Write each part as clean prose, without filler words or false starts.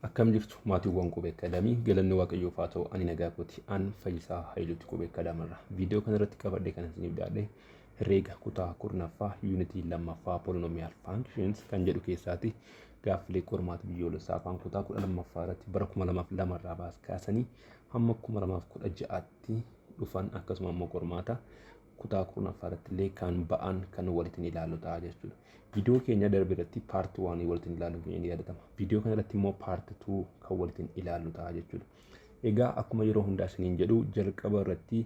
Akkam jirtu maatiiwwan qubee akkaadaamii galanni waaqayyoof haa ta'u ani nagaa kooti an Fayyisaa Haayiluutti qubee akkaadaamarra viidiyoo kana irratti qabadhe kan isiniif dhiyaadhe herreega kutaa kurnaffaa yuunitii lammaffaa polynomial functions kan jedhu keessaati gaaffilee qormaata biyyoolessaa afaan kutaa 12ffaa irratti bara 2002 irraa kaasanii hamma 2016tti dhufan akkasuma immoo qormaata kutaa kurnaffaa irratti illee kan ba'an kan walitti ilaallu ta'a jechuudha. Video keenya darbe irratti part 1 waliin ilaaluun keenya ni yaadatama. Video kana irratti immoo part 2 kan waliin ilaallu ta'a jechuudha. Egaa akkuma yeroo hundaa isiniin jedhu jalqaba irratti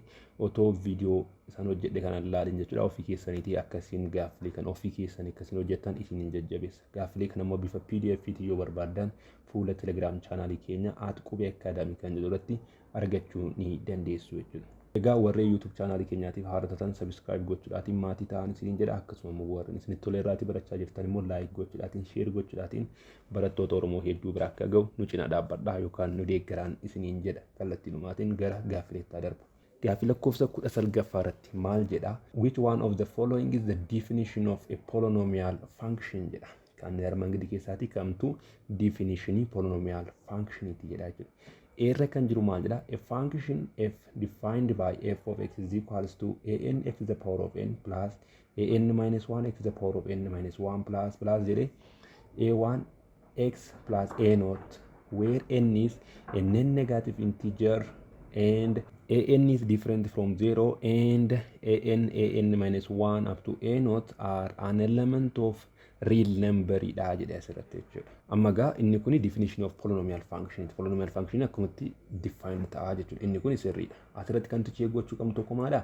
otoo video isaan hojjedhe kana ilaalin jechuudha. Ofii keessaniitii akkasiin gaaffilee kan ofii keessanii akkasiin hojjettan isiniin jajjabeessa. Gaaffilee kana immoo bifa PDF yoo barbaaddan fuula Telegram channel keenya @qubee_academy kan jedhu irratti argachuu ni dandeessu jechuudha. Egaa warree YouTube channel keenyaatiif haaratan subscribe gochuudhaatiin maatii ta'an isiniin jedha akkasuma immoo warreen isinitti toleeraatii barachaa jirtan immoo like gochuudhaatiin share gochuudhaatiin barattoota Oromoo hedduu bira akka ga'u nu cina dhaabbadhaa yookaan nu deeggaraan isiniin jedha kallattiidhumaatiin gara gaaffileettaa darba. Gaaffii lakkoofsa 19 irratti maal jedha? Which one of the following is the definition of a polynomial function jedha. Kan armaan gadii keessaatii kamtu definitionii polynomial functioniti jedha jechuudha. Erra kan jiru maal jedha? A function f defined by f of x is equals to an x to the power of n plus an minus 1 x to the power of n minus 1 plus jedhe a1 x plus a naught where n is a non-negative integer and an is different from 0 and an minus 1 up to a naught are an element of real number dha jedhe asirratti jechuudha. Amma gaa inni kuni definition of polynomial function. Polynomial function akkumatti define ta'a jechuudha. Inni kuni sirriidha. Asirratti kan tuchee gochuu qabnu tokko maadha?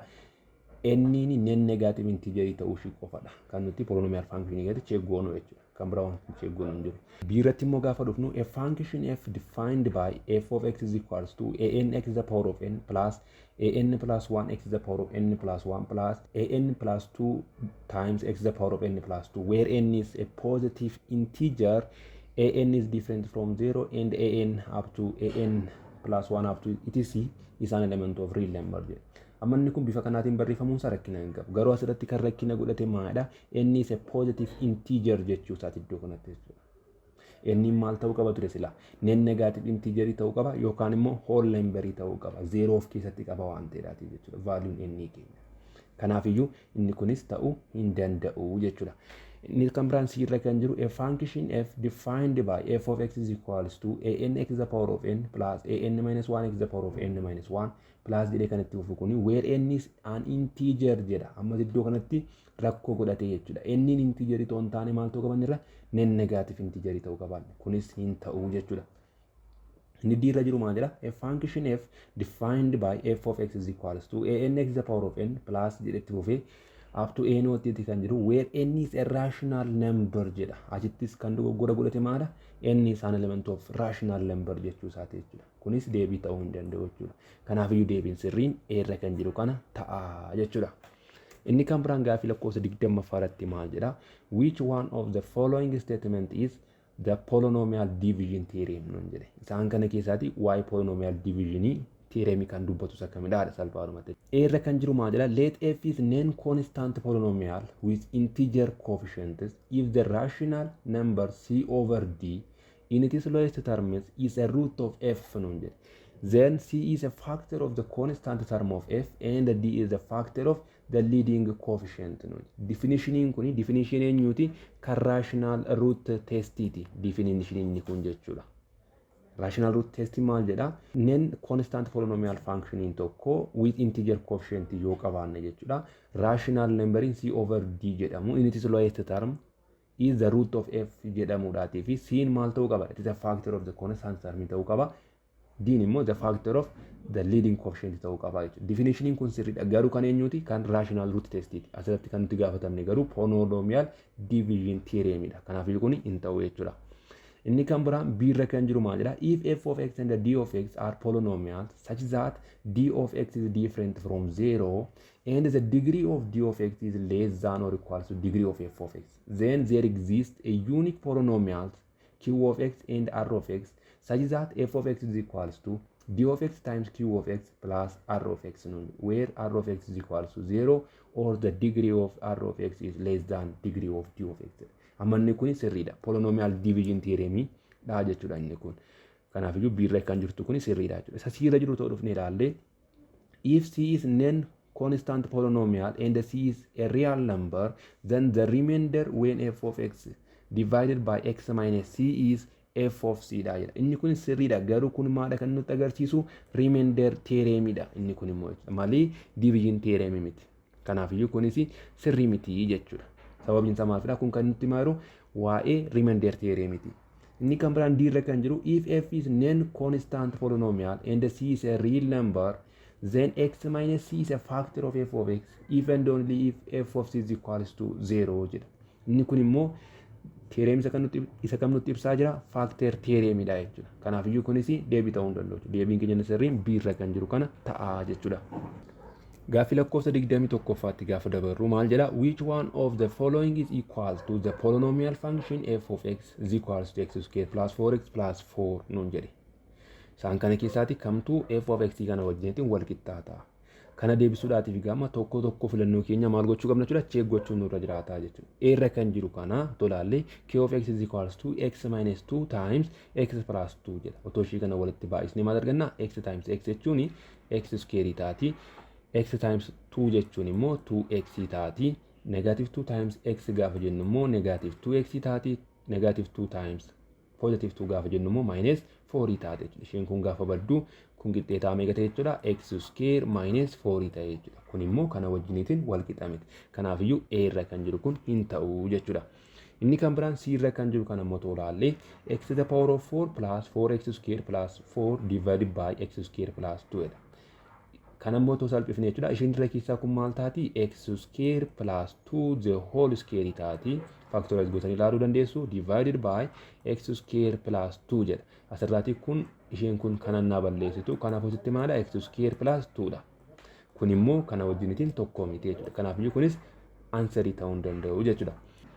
Inni non-negative integer ta'uu ishii qofadha. Kan nuti polynomial function gadi cheeggoonu jechuudha. Kan biraa wanti cheeggoonu hin jiru. Biirratti immoo gaafa dhufnu a function f defined by f of x is equals to an x to the power of n plus an plus 1 x to the power of n plus 1 plus an plus 2 times x to the power of n plus 2 where n is a positive integer, an is different from 0 and an up to an plus 1 up to etc is an element of real number. Amma inni kun bifa kanaatiin barreeffamuun isaa rakkina hin qabu. Garuu asirratti kan rakkina godhate maadha? Inni is a positive integer jechuu isaati iddoo kanatti jechuudha. Inni maal ta'uu qaba ture sila? Non-negative integer ta'uu qaba yookaan immoo whole number ta'uu qaba. 0 of keessatti qaba waan ta'eedhaati jechuudha. Valuun inni keenya. Kanaafiyyuu inni kunis ta'uu hin danda'u jechuudha. Inni kan biraan siirra kan jiru a function f defined by f of x is equals to an x to the power of n plus an minus 1 x to the power of n minus 1 plus jedhee kanatti dhufu kuni where n is an integer jedha. Amma iddoo kanatti rakkoo godhate jechuudha. N in integer ta'uu hin taane maal ta'uu qaban irra non-negative integer ta'uu qaban. Kunis hin ta'u jechuudha. Inni diirra jiru maal jedha? A function f defined by f of x is equals to an x to the power of n plus jedhetti dhufee up to a naught kan jiru where n is a rational number jedha. Achittis kan dogoggora godhate maadha? N is an element of rational number jechuu isaati jechuudha. Kunis deebii ta'uu hin danda'u jechuudha. Kanaafiyyuu deebiin sirriin erra kan jiru kana ta'a jechuudha. Inni kan biraan gaaffii lakkoofsa 20ffaa irratti maal jedha? Which one of the following statement is the polynomial division theorem nun jedhe. Isaan kana keessaati waa'ee polynomial divisionii theorem kan dubbatu sakkamidha salphaadhumatti. Erra kan jiru maal jedha? Let f is non-constant polynomial with integer coefficients if the rational number c over d in its lowest terms is a root of f nun jedhe. Then c is a factor of the constant term of f and d is a factor of the leading coefficient nun. Definition kuni definition eenyuti? Kan rational root testiti. Definition inni kun jechuudha. Rational root test maal jedha? Non-constant polynomial function in tokko with integer coefficient yoo qabaanne jechuudha. Rational number in c over d jedhamu in its lowest term is the root of f jedhamuudhaatii fi c maal ta'uu qaba? It is a factor of the constant term ta'uu qaba. D immoo the factor of the leading coefficient ta'uu qaba jechuudha. Definition kun sirriidha. Garuu kan eenyuti? Kan rational root testiti. Asirratti kan nuti gaafatamne garuu polynomial division theoremidha. Kanaafuu kun hin ta'u jechuudha. Inni kan biraan biirra kan jiru maal jedha? If f of x and the d of x are polynomials such that d of x is different from 0 and the degree of d of x is less than or equals to degree of f of x, then there exists a unique polynomial q of x and r of x such that f of x is equals to d of x times q of x plus r of x, where r of x is equals to 0 or the degree of r of x is less than degree of d of x. Amma inni kun sirriidha. Polynomial division theorem dha jechuudha inni kun. Kanaaf iyyuu B irra kan jirtu kun sirriidha jechuudha. Isa C irra jiru ta'uu dhufnee ilaalle if C is non constant polynomial and C is a real number, then the remainder when f of x divided by x minus C is f of c dha jedha. Inni kun sirriidha garuu kun maadha kan nutti agarsiisu remainder theoremidha. Inni kun immoo malee division theorem miti. Kanaaf iyyuu kunis sirrii miti jechuudha. Sababiin isaa maalidha? Kun kan nutti maaru waa'ee remainder theoremiti. Inni kan biraan D irra kan jiru if f is non constant polynomial and c is a real number, then x minus c is a factor of f of x if and only if f of c is equals to 0 jedha. Inni kun immoo theorem isa kam nutti ibsaa jira? Factor theoremidha jechuudha. Kanaaf iyyuu kunis deebii ta'uu hin danda'u. Deebiin keenya sirriin B irra kan jiru kana ta'a jechuudha. Gaaffii lakkoofsa 21ffaatti gaafa dabarru maal jedha? Which one of the following is equal to the polynomial function f of x is equals to x square plus 4x plus 4 nuun jedhe. Isaan kana keessaatti kamtuu f of x kana wajjiniitiin wal qixxaata. Kana deebisuudhaatiif gama tokko filannoo keenya maal gochuu qabna jechuudha? Check gochuun nurra jiraata jechuudha. A irra kan jiru kana tolaallee k of x is equals to x minus 2 times x plus 2 jedha. Otoo ishii kana walitti baay'isnee maal arganna? X times x jechuun x square taati. X times 2 jechuun immoo 2x taati. Negative 2 times x gaafa jennu immoo negative 2x taati. Negative 2 times positive 2 gaafa jennu immoo minus 4 taati jechuudha. Isheen kun gaafa baddu kun qixxeetaa meeqa ta'e jechuudha? X square minus 4 ta'e jechuudha. Kun immoo kana wajjiniitiin wal qixa miti. Kanaaf iyyuu A irra kan jiru kun hin ta'u jechuudha. Inni kan biraan C irra kan jiru kana immoo tolaallee x to the power of 4 plus 4x square plus 4 divided by x square plus 2 dha. Kana immoo too salphifne jechuudha. Isheen irra keessaa kun maal taati? X square plus 2 the whole square taati. Factorize gootanii ilaaluu dandeessu. Divided by x square plus 2 jedha. Asirraati kun isheen kun kanan naa balleessitu. Kanaaf asitti maala? X square plus 2 dha. Kun immoo kana wajjiniitiin tokko miti jechuudha. Kanaaf iyyuu kunis ansarii ta'uu hin danda'u jechuudha.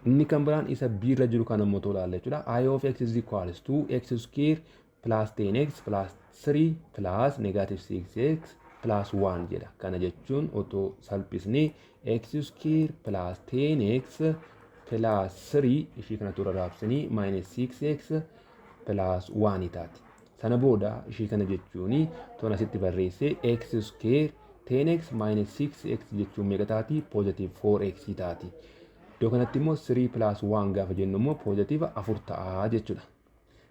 Inni kan biraan isa B irra jiru kana immoo tolaalle jechuudha. I of x is equals to x square plus 10x plus 3 plus negative 6x plus 1 jedha. Kana jechuun otoo salphisnee x square plus 10x plus 3 ishii kana tura raabsinii minus 6x plus 1 taati. Sana booda ishii kana jechuun toon asitti barreessee x square 10x minus 6x jechuun meeqa taati? Positive 4x taati. Iddoo kanatti immoo 3 plus 1 gaafa jennu immoo positive 4 ta'a jechuudha.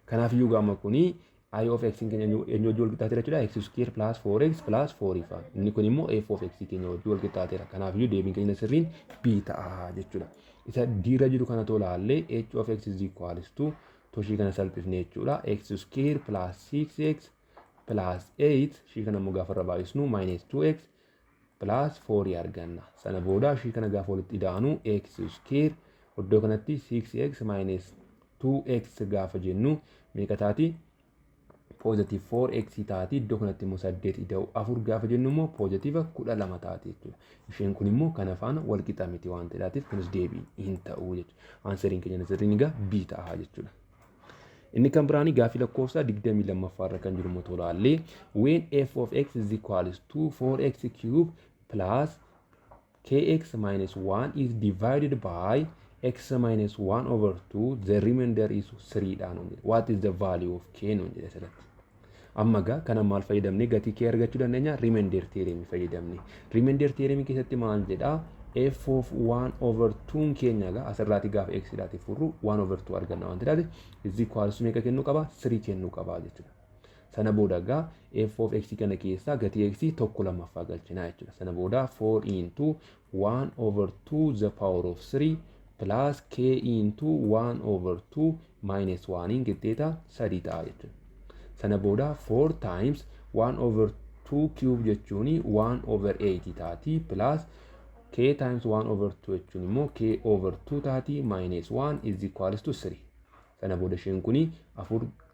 Kanaaf iyyuu gaama kuni I of x keenya eenyu wajjin wal qixxaateera jechuudha. X square plus 4x plus 4 ifa. Inni kun immoo f of x keenya wajjin wal qixxaateera. Kanaaf iyyuu deebiin keenya sirriin B ta'a jechuudha. Isa D irra jiru kana tolaallee h of x is equals to toshii kana salphifne jechuudha. X square plus 6x plus 8 ishii kana immoo gaafa irra baay'isnu minus 2x plus 4 arganna. Sana booda ishii kana gaafa walitti idaanu x square iddoo kanatti 6x minus 2x gaafa jennu meeqa taati? Positive 4x taati. Iddoo kanatti immoo 8 ida'u 4 gaafa jennu immoo positive 12 taati jechuudha. Isheen kun immoo kana faana wal qixa miti waan ta'eef kunis deebii hin ta'u jechuudha. Aanseriin keenya sirriin egaa B ta'a jechuudha. Inni kan biraani gaaffii lakkoofsa 22ffaa irra kan jiru immoo tolaallee when f of x is equals to 4x cube plus kx minus 1 is divided by x minus 1 over 2 the remainder is 3 dhaan onjedhe. What is the value of k nuun jedhe asirratti. Amma gaa kana maal fayyadamne gatii kee argachuu dandeenya? Remainder theorem fayyadamne. Remainder theorem keessatti maal jedha? F of 1 over 2 keenya gaa asirraati gaafa x dhaati furru 1 over 2 arganna waan ta'eef is equals meeqa kennuu qaba? 3 kennuu qaba jechuudha. Sana booda gaa f of x kana keessaa gatii x tokko lammaffaa galchina jechuudha. Sana booda 4 into 1 over 2 the power of 3 plus k into 1 over 2 minus 1 in qixxeeta 3 ta'a jechuudha. Sana booda 4 times 1 over 2 cube jechuun 1 over 8 taati plus k times 1 over 2 jechuun immoo k over 2 taati minus 1 is equals to 3. Sana booda isheen kuni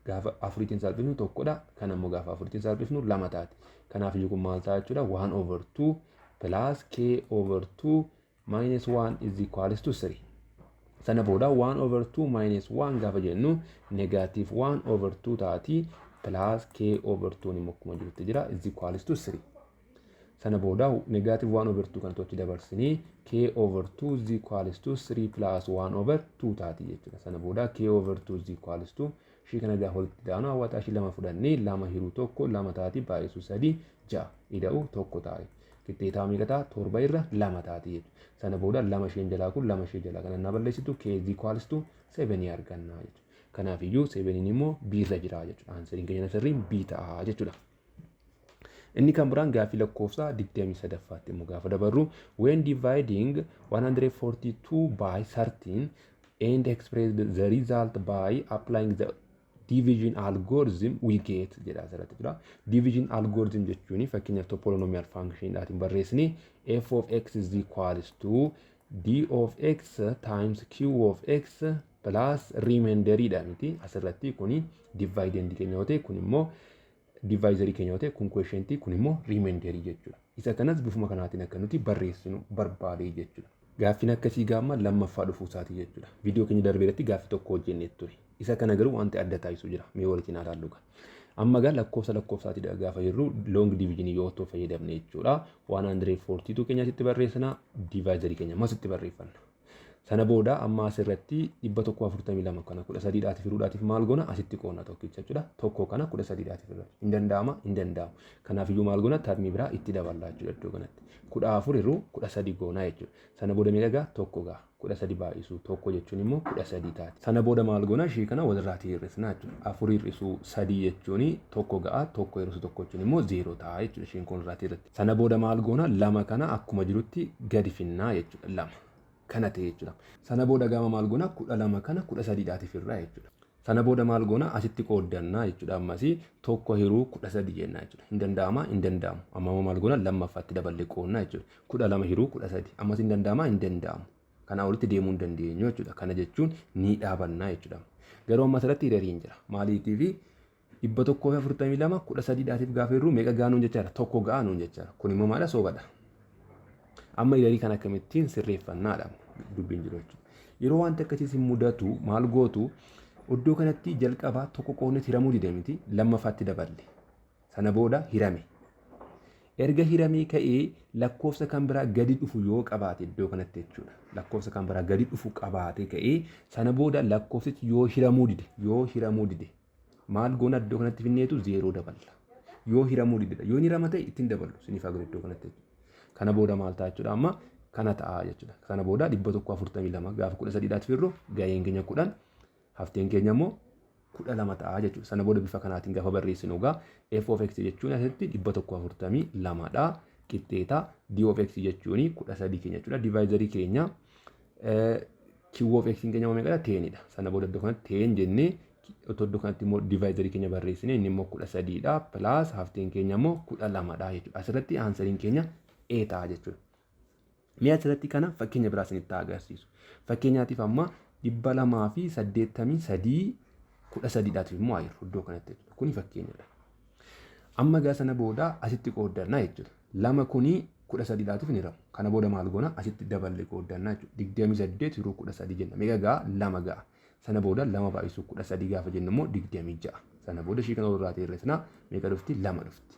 gaafa afuriitiin salphifnu tokkodha. Kana immoo gaafa afuriitiin salphifnu lama taati. Kanaaf iyyuu kun maal ta'a jechuudha? 1 over 2 plus k over 2 minus 1 is equals to 3. Sana booda 1 over 2 minus 1 gaafa jennu negative 1 over 2 taati plus k over 2 immoo akkuma jirutti jira is equals to 3. Sana booda negative 1 over 2 kan tochi dabarsinii k over 2 is equals to 3 plus 1 over 2 taati jechuudha. Sana booda k over 2 is equals to Ishii kana gaafa walitti daanu hawwataa ishii lama fudhannee lama hiruu tokko lama taati baay'isuu sadii ja'a ida'u tokko taa'e. Qixxeetaa meeqa ta'a? Torba irra lama taati jechuudha. Sana booda lama isheen jalaa kun lama ishee jalaa kana na balleessitu keezii kwaalstuu 7 argannaa jechuudha. Kanaafiyyuu 7 immoo B irra jira jechuudha. Aansariin keenya sirriin B ta'a jechuudha. Inni kan biraan gaaffii lakkoofsa 23ffaatti immoo gaafa dabarru when dividing 142 by 13 and express the result by applying the division algorithm we get jedha asirratti jira. Division algorithm jechuun fakkeenyaaf polynomial function dhaatiin barreessine f of x is equals to d of x times q of x plus remainder dha miti. Asirratti kuni dividend keenya yoo ta'e kun immoo divisorii keenya yoo ta'e kun quotient kun immoo remainder jechuudha. Isa kanas bifuma kanaatiin akka nuti barreessinu barbaade jechuudha. Gaaffiin akkasii gaama lammaffaa dhufuu isaati jechuudha. Viidiyoo keenya darbee irratti gaaffii tokko hojjennee ture. Isa kana garuu wanti adda taasisu jira. Mee walitti naa ilaallu. Amma gaa lakkoofsaati gaafa jirru long division yoo ta'u fayyadamne jechuudha. 142 keenya asitti barreessina divisorii keenya masitti barreeffanna. Sana booda amma asirratti 142 kana 13 dhaatiif firuudhaatiif maal goona asitti qoonna tokkicha jechuudha. Tokko kana 13 dhaatiif firuudhaaf. Hin danda'ama hin danda'amu. Kanaaf iyyuu maal goona tarmii biraa itti daballaa jechuudha iddoo kanatti. 14 irruu 13 goona jechuudha. Sana booda meeqa gaa tokko gaa 13 baay'isuu tokko jechuun immoo 13 taati. Sana booda maal goona ishii kana walirraati hir'isna jechuudha. 4 hir'isuu 3 jechuun tokko gaa tokko hir'isuu tokko jechuun immoo 0 ta'a jechuudha ishiin kun irraati irratti. Sana booda maal goona lama kana akkuma jirutti gadi finnaa jechuudha lama. Kana ta'e jechuudha. Sana booda gaama maal goona 12 kana 13 dhaatiif irraa jechuudha. Sana booda maal goona asitti qooddannaa jechuudha. Ammas tokko hiruu 13 jenna jechuudha. Hin danda'ama hin danda'amu. Amma maal goona lammaffaatti daballee qoonnaa jechuudha. 12 hiruu 13. Ammas hin danda'ama hin danda'amu. Kana walitti deemuu hin dandeenyu jechuudha. Kana jechuun ni dhaabannaa jechuudha. Garuu amma asirratti hiriiriin jira. Maaliitiif 142 13 dhaatiif gaafa hiruu meeqa gaanuun jechaadha? Tokko gaanuun jechaadha. Kun immoo maadha soobadha. Amma hiriirii kana akkamittiin sirreeffannaadha dubbiin jiru jechuudha. Yeroo wanti akkasiis mudatu maal gootu iddoo kanatti jalqabaa tokko qoonnee hiramuu dide miti lammaffaatti daballe. Sana booda hirame. Erga hiramee ka'ee lakkoofsa kan biraa gadi dhufu yoo qabaate iddoo kanatti jechuudha. Lakkoofsa kan biraa gadi dhufu qabaate ka'ee sana booda lakkoofsichi yoo hiramuu dide maal goona iddoo kanatti finneetu 0 daballa. Yoo hiramuu dide yoo hirama ta'e ittiin daballu siniif agarra iddoo kanatti. Kana booda maal ta'a jechuudha amma kana ta'a jechuudha. Sana booda 142 gaafa 13 dhaatiif irroo gaheen keenya 10 hafteen keenya immoo 12 ta'a jechuudha. Sana booda bifa kanaatiin gaafa barreessinu gaa f of x jechuun asitti 142 dha. Qixxeetaa d of x jechuun 13 keenya jechuudha. Divisorii keenya q of x keenya immoo meeqadha? 10 dha. Sana booda iddoo kanatti 10 jennee iddoo kanatti immoo divisorii keenya barreessine inni immoo 13 dha plus hafteen keenya immoo 12 dha jechuudha. Asirratti aansariin keenya A ta'a jechuudha. Mi'a asirratti kana fakkeenya biraa isinitti agarsiisu. Fakkeenyaatiif amma 283 13 dhaatiif immoo ayiru iddoo kanatti jechuudha. Kuni fakkeenyadha. Amma gaa sana booda asitti qooddannaa jechuudha. Lama kuni 13 dhaatiif ni ramu. Kana booda maal goona asitti daballee qooddannaa jechuudha. 28 yeroo 13 jenna. Meeqa gaa lama gaa. Sana booda lama baay'isuu 13 gaafa jennu immoo 26. Sana booda ishii kana irraa hir'isnaa meeqa dhufti? Lama dhufti.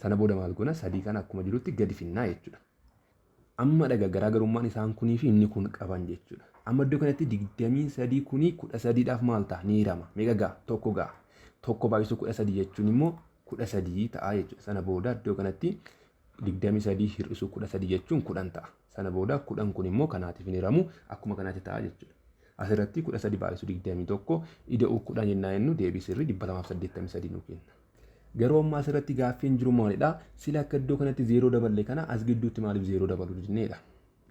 Sana booda maal goona sadii kana akkuma jirutti gadi finnaa jechuudha. Amma dhaga garaagarummaan isaan kunii fi inni kun qaban jechuudha. Amma iddoo kanatti 23 kunii 13 dhaaf maal ta'a? Ni hirama. Meeqa gaa? Tokko gaa. Tokko baay'isuu 13 jechuun immoo 13 ta'a jechuudha. Sana booda iddoo kanatti 23 hir'isuu 13 jechuun 10 ta'a. Sana booda 10 kun immoo kanaatiif ni hiramu akkuma kanaatti ta'a jechuudha. Asirratti 13 baay'isuu 21 ida'uu 10 jennaa jennu deebii sirrii 283 nu kenna. Garuu amma asirratti gaaffiin jiru maalidha? Sila akka iddoo kanatti 0 daballe kana as gidduutti maaliif 0 dabaluu jenneedha?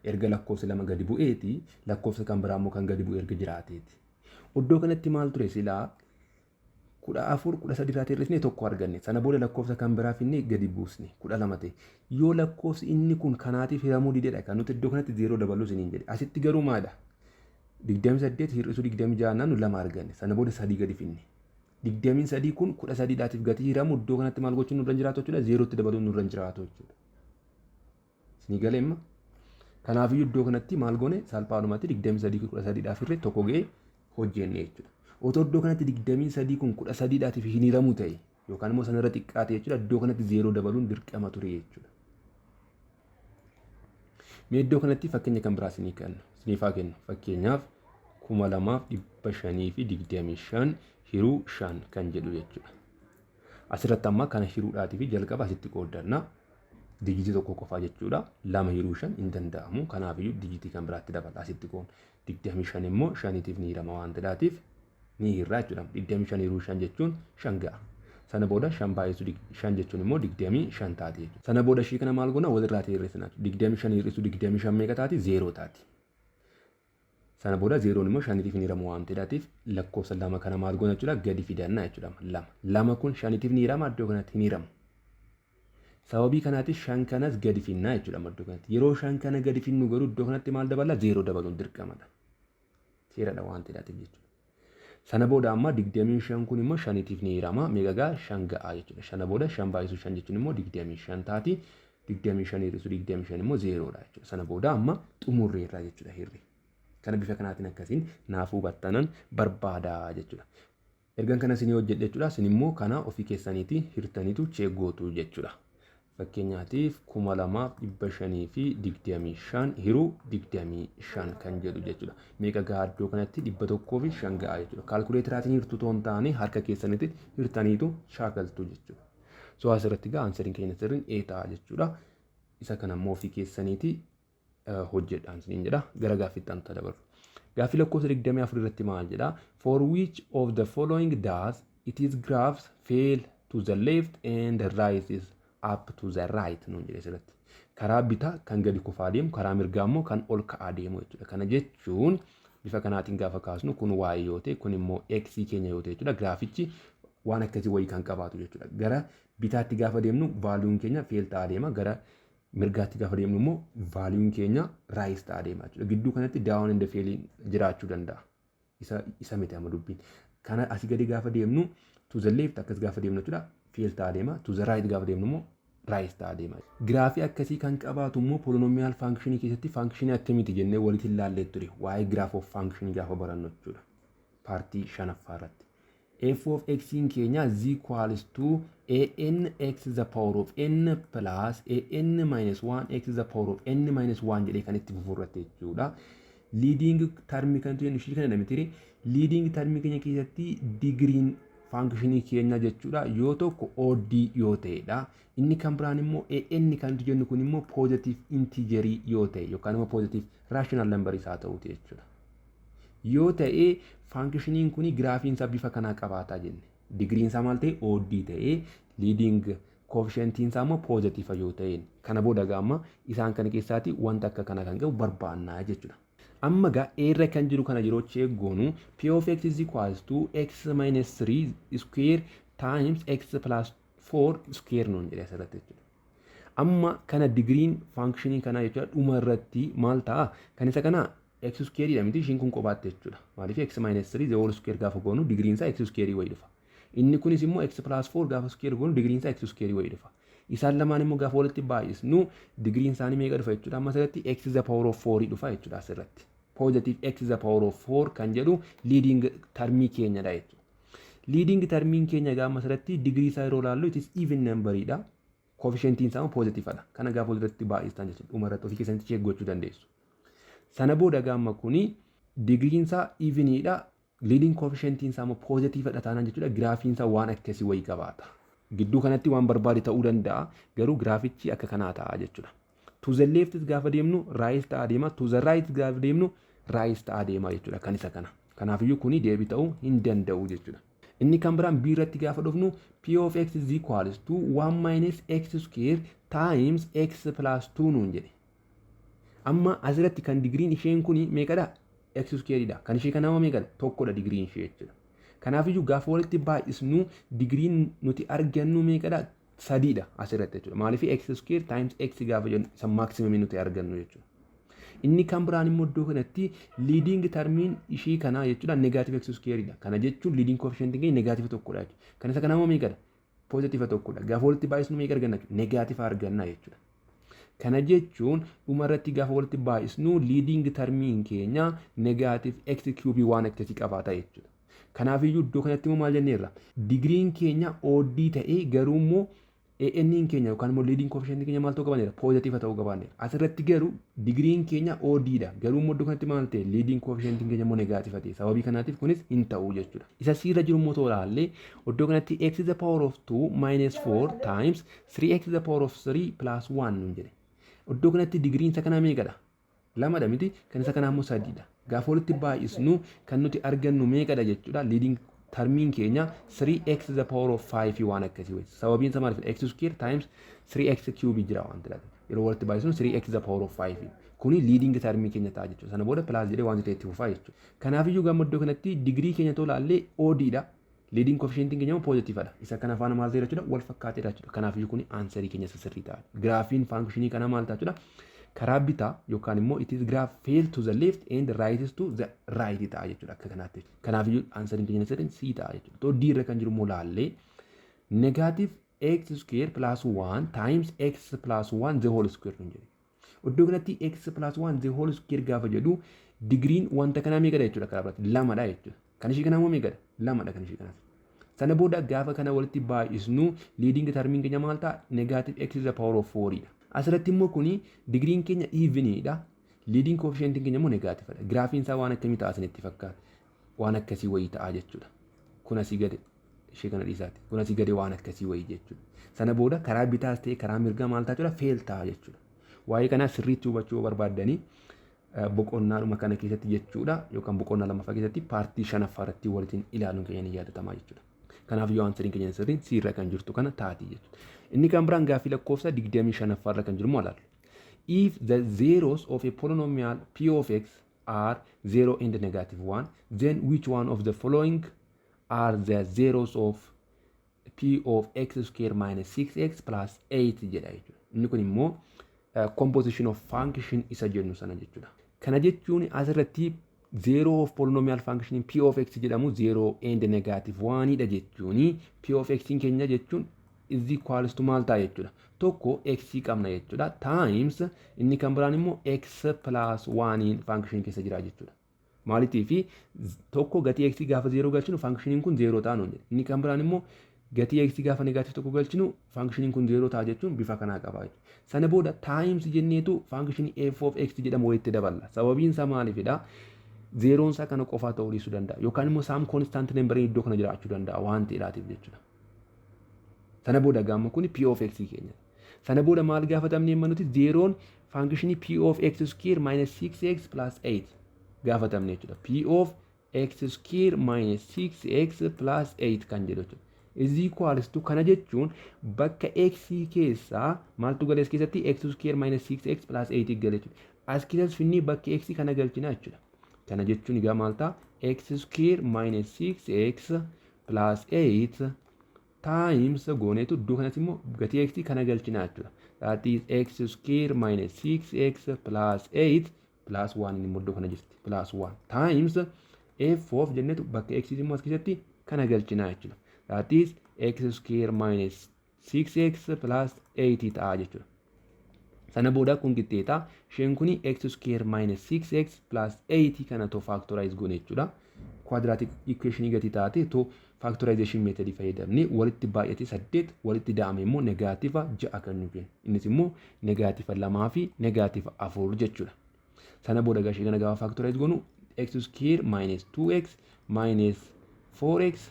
Erga lakkoofsa lama gadi bu'eeti lakkoofsa kan biraa immoo kan gadi bu'e erga jiraateeti. Iddoo kanatti maal ture silaa 14 13 irraa hir'isnee tokko arganne. Sana booda lakkoofsa kan biraa finnee gadi buusne 12 ta'e. Yoo lakkoofsi inni kun kanaatiif hiramuu dideedha kan nuti iddoo kanatti 0 dabaluu isiniin jedhe. Asitti garuu maadha? 28 hir'isuu 26 naannu 2 arganne. Sana booda 3 gadi finne. 23 kun 13 dhaatiif gati hiramu iddoo kanatti maal gochuun nurra jiraatu jechuudha 0 tti dabaluun nurra jiraatu jechuudha. Isinii galeemma. Kanaafiyyuu iddoo kanatti maal goone salphaadhumatti 23 kun 13 dhaaf irree tokko ga'ee hojjenne jechuudha. Otoo iddoo kanatti 23 kun 13 dhaatiif hin hiramu ta'e yookaan immoo sanarra xiqqaate jechuudha iddoo kanatti 0 dabaluun dirqama ture jechuudha. Mee iddoo kanatti fakkeenya kan biraa isiniifaa kennu fakkeenyaaf 2525 hiruu 5 kan jedhu jechuudha. Asirratti amma kana hiruudhaatii fi jalqaba asitti qooddanna. Digitii tokko qofaa jechuudha. 2 hiruu 5 hin danda'amu. Kanaafiyyuu digitii kan biraatti dabala asitti qoon. 25 immoo 5tiif ni hirama waan ta'eef ni hirraa jechuudha. 25 hiruu 5 jechuun 5 ga'a. Sana booda 5 baay'isu 5 jechuun immoo 25 taati jechuudha. Sana booda ishii kana maal goona walirraa hir'isna. 25 hir'isu 25 meeqa taati? 0 taati. Sana booda 0 immoo 5tiif ni hirama waan ta'eef lakkoofsa 2 kana maal goona jechuudha gadi fidanna jechuudha. 2 kun 5tiif ni hirama iddoo kanatti hin hiramu. Sababii kanaatiif 5 kanas gadi finnaa jechuudha iddoo kanatti. Yeroo 5 kana gadi finnu garuu iddoo kanatti maal dabala? 0 dabaluun dirqamadha. Seeradha waan ta'eef jechuudha. Sana booda amma 25 kun immoo 5tiif ni hirama. Meeqa ga'a? 5 ga'a jechuudha. Sana booda 5 baay'isu 5 jechuun immoo 25 taati. 25 hir'isu 25 immoo 0dha jechuudha. Sana booda amma xumurreerra jechuudha hirri. Kana bifa kanaatiin akkasiin naafuu battanan barbaadaa jechuudha. Ergan kana isin hojjedhe jechuudha. Isin immoo kana ofii keessaniitii hirtaniitu cheeggootu jechuudha. Fakkeenyaatiif 2525 hiruu 25 kan jedhu jechuudha. Meeqa gahaa iddoo kanatti 105 gahaa jechuudha. Kaalkuleetiraatiin hirtuu toon ta'anii harka keessanitti hirtaniitu shaakaltu jechuudha. So asirratti gaa ansariin keenya sirriin ta'a jechuudha. Isa kana immoo ofii keessaniitii hojjedhaan isiniin jedha. Gara gaaffiitti aanu dabarru. Gaaffii lakkoofsa 24 irratti maal jedha? For which of the following does its graphs fail to the left and rises up to the right nuun jedhe asirratti. Karaa bitaa kan gadi kufaa deemu, karaa mirgaa immoo kan ol ka'aa deemu jechuudha. Kana jechuun bifa kanaatiin gaafa kaasnu kun y yoo ta'e kun immoo x keenya yoo ta'e jechuudha. Giraafichi waan akkasii wayii kan qabaatu jechuudha. Gara bitaatti gaafa deemnu vaaliyuun keenya fail ta'aa deema. Gara mirgaatti gaafa deemnu immoo vaaliyuun keenya rise ta'aa deema jechuudha. Gidduu kanatti down and fail jiraachuu danda'a. Isa miti amma dubbiin. Kana asii gadi gaafa deemnu to the left akkas gaafa deemnu jechuudha. Fail ta'aa deema. To the right gaafa deemnu immoo rise ta'aa deema. Giraafii akkasii kan qabaatu immoo polynomial function keessatti function akkamiiti jennee walitti ilaallee ture. Waa'ee graph of function gaafa barannu jechuudha. Paartii 5ffaa irratti. F of x in keenya is equals to an x the power of n plus an minus 1 x the power of n minus 1 jedhee kan itti fufurratte jechuudha. Leading term kan jennu ishii kana namatti leading term keenya keessatti digriin function keenya jechuudha yoo tokko odd yoo ta'edha. Inni kan biraan immoo an kan jennu kun immoo positive integer yoo ta'e yookaan immoo positive rational number isaa ta'uuti jechuudha. Yoo ta'e functioniin kuni graafiin isaa bifa kanaa qabaataa jenne. Digriin isaa maal ta'e odd ta'e leading coefficientiin isaa immoo positive yoo ta'e kana booda gaamma isaan kana keessaati wanta akka kana kan qabu barbaannaa jechuudha. Amma gaa irra kan jiru kana yeroo cheeggoonu p of x is equals to x minus 3 square times x plus 4 square nuun jedhe asirratti jechuudha. Amma kana digriin functionii kana jechuudha dhuma irratti maal ta'a? Kan isa kana x square dha miti ishiin kun qobaatti jechuudha. Maaliif x minus 3 the whole square gaafa goonu digriin isaa x square wayii dhufa. Inni kunis immoo x plus 4 gaafa square goonu digriin isaa x square wayii dhufa. Isaan lamaan immoo gaafa walitti baay'isnu digriin isaanii meeqa dhufa jechuudha. Amma asirratti x the power of 4 dhufa jechuudha asirratti. Positive x the power of 4 kan jedhu leading termii keenyadha jechuudha. Leading termiin keenya gaafa asirratti digrii isaa yeroo ilaallu it is even numberidha. Coefficientiin isaa positive dha. Kana gaafa walitti baay'istan jechuudha. Dhuma irratti ofii keessanitti check gochuu dandeessu. Sana booda gaamma kuni digriin isaa evenidha. Leading coefficientiin isaa immoo positive dha taanaan jechuudha. Giraafiin isaa waan akkasii wayii qabaata. Gidduu kanatti waan barbaade ta'uu danda'a. Garuu giraafichi akka kanaa ta'a jechuudha. To the left gaafa deemnu rise ta'aa deema. To the right gaafa deemnu rise ta'aa deema jechuudha. Kan isa kana. Kanaafiyyuu kuni deebii ta'uu hin danda'u jechuudha. Inni kan biraan b irratti gaafa dhufnu p of x is equals to 1 minus x square times x plus 2 nuun jedhe. Amma asirratti kan digriin isheen kuni meeqadha? X square dha. Kan ishee kanaa meeqadha? Tokkodha digriin ishee jechuudha. Kanaafiyyuu gaafa walitti baay'isnu digriin nuti argannu meeqadha? 3dha asirratti jechuudha. Maaliif x square times x gaafa jennu isa maximum nuti argannu jechuudha. Inni kan biraan immoo iddoo kanatti leading termiin ishii kanaa jechuudha negative x square dha. Kana jechuun leading coefficient keenya negative tokkodha jechuudha. Kan isa kanaa meeqadha? Positive tokkodha. Gaafa walitti baay'isnu meeqa arganna jechuudha? Negative arganna jechuudha. Kana jechuun dhuma irratti gaafa walitti baay'isnu leading termiin keenya negative x cube waan akkasii qabaata jechuudha. Kanaafiyyuu iddoo kanatti immoo maal jenneerra? Digriin keenya odd ta'ee garuu immoo AN'n keenya yookaan immoo leading coefficient keenya maal ta'uu qabaanneera? Positive ta'uu qabaanneera. Asirratti garuu digriin keenya OD dha. Garuu immoo iddoo kanatti maal ta'e leading coefficient keenya immoo negative ta'e. Sababii kanaatiif kunis hin ta'u jechuudha. Isa siirra jiru immoo too ilaallee iddoo kanatti x to the power of 2 minus 4 times 3x to the power of 3 plus 1 nuun jedhe. Iddoo kanatti digriin isa kanaa meeqadha? Lamadha miti. Kan isa kanaa immoo sadiidha. Gaafa walitti baay'isnu kan nuti argannu meeqadha jechuudha. Leading termiin keenya 3x to the power of 5 waan akkasii wayyi. Sababiin isaa maaliif x square times 3x cube jira waan ta'eef. Yeroo walitti baay'isnu 3x to the power of 5. Kuni leading termii keenya ta'a jechuudha. Sana booda plus jedhee waan ta'eef fufaa jechuudha. Kanaaf iyyuu gamma iddoo kanatti digrii keenya tolaallee OD dha. Leading coefficient keenya immoo positive dha. Isa kana faana maal ta'e jechuudha? Wal fakkaateedha jechuudha. Kanaaf iyyuu kuni answerii keenya sirrii ta'a. Graafiin functionii kana maal ta'a jechuudha? Karaa bitaa yookaan immoo it is graph fail to the left and right is to the right ta'a jechuudha akka kanaatti. Kanaaf iyyuu answeriin keenya sirriin C ta'a jechuudha. Too D irra kan jiru immoo laallee negative x square plus 1 times x plus 1 the whole square nun jedhe. Iddoo kanatti x plus 1 the whole square gaafa jedhu digriin wanta kanaa meeqadha jechuudha karaa biraatti lamadha jechuudha. Kan ishii kanaa immoo meeqadha? Lamadha kan ishii kanaas. Sana booda gaafa kana walitti baay'isnu leading termiin keenya maal ta'a? Negative x to the power of 4 dha. Asirratti immoo kuni digriin keenya evenidha. Leading coefficient keenya immoo negative dha. Graafiin isaa waan akkamii ta'a isinitti fakkaata? Waan akkasii wayii ta'a jechuudha. Kun asii gadi ishee kana dhiisaati. Kun asii gadi waan akkasii wayii jechuudha. Sana booda karaa bitaas ta'e karaa mirgaa maal ta'a jechuudha? Fail ta'a jechuudha. Waa'ee kanaa sirriitti hubachuu barbaaddanii boqonnaadhuma kana keessatti jechuudha yookaan boqonnaa lammaffaa keessatti paartii shanaffaa irratti waliin ilaaluun keenya ni yaadatamaa jechuudha. Kanaaf yoo answeriin keenya sirriin C irra kan jirtu kana taati jechuudha. Inni kan biraan gaaffii lakkoofsa 25 irra kan jiru moo ilaalu. If the zeros of a polynomial p of x are 0 and negative 1, then which one of the following are the zeros of p of x square minus 6x plus 8 jedha jechuudha. Inni kun immoo composition of function isa jennu sana jechuudha. Kana jechuun asirratti zero of polynomial function p of x jedhamu 0 and negative 1 dha jechuuni p of x keenya jechuun is equals to maal ta'a jechuudha. Tokko x qabna jechuudha times inni kan biraan immoo x plus 1 function keessa jira jechuudha. Maalitii fi tokko gatii x gaafa 0 galchinu functionin kun 0 ta'a nuun jedhe. Inni kan biraan immoo gatii x gaafa negative tokko galchinu functionin kun 0 ta'a jechuun bifa kanaa qaba jechuudha. Sana booda times jenneetu function f of x jedhamu walitti daballa. Sababiin isaa maaliifidha? Zeroon isaa kana qofaa ta'uu dhiisuu danda'a yookaan immoo some constant number iddoo kana jiraachuu danda'a waan ta'eedhaatiif jechuudha. Sana booda gamma kuni p of x keenya. Sana booda maal gaafatamne amma nuti zeroon function p of x square minus 6x plus 8 gaafatamne jechuudha. P of x square minus 6x plus 8 kan jedhu jechuudha. Is equals to kana jechuun bakka x keessaa maaltu galees keessatti x square minus 6x plus 8 gale jechuudha. As keessas finni bakka x kana galchina jechuudha. Kana jechuun egaa maal ta'a? X square minus 6x plus 8 times gooneetu iddoo kanatti immoo gatii x kana galchina jechuudha. That is x square minus 6x plus 8 plus 1 immoo iddoo kana jirti plus 1 times f of jenneetu bakka x immoo as keessatti kana galchina jechuudha. That is x square minus 6x plus 8 ta'a jechuudha. Sana booda kun qixxeeta isheen kuni x square minus 6x plus 8 kana to factorize goone jechuudha. Quadratic equation gati taate to factorization method fayyadamne walitti baay'ate 8 walitti daame immoo negative 6 kan nu kennu. Innis immoo negative 2 fi negative 4 jechuudha. Sana booda gashee kana gaafa factorize goonu x square minus 2x minus 4x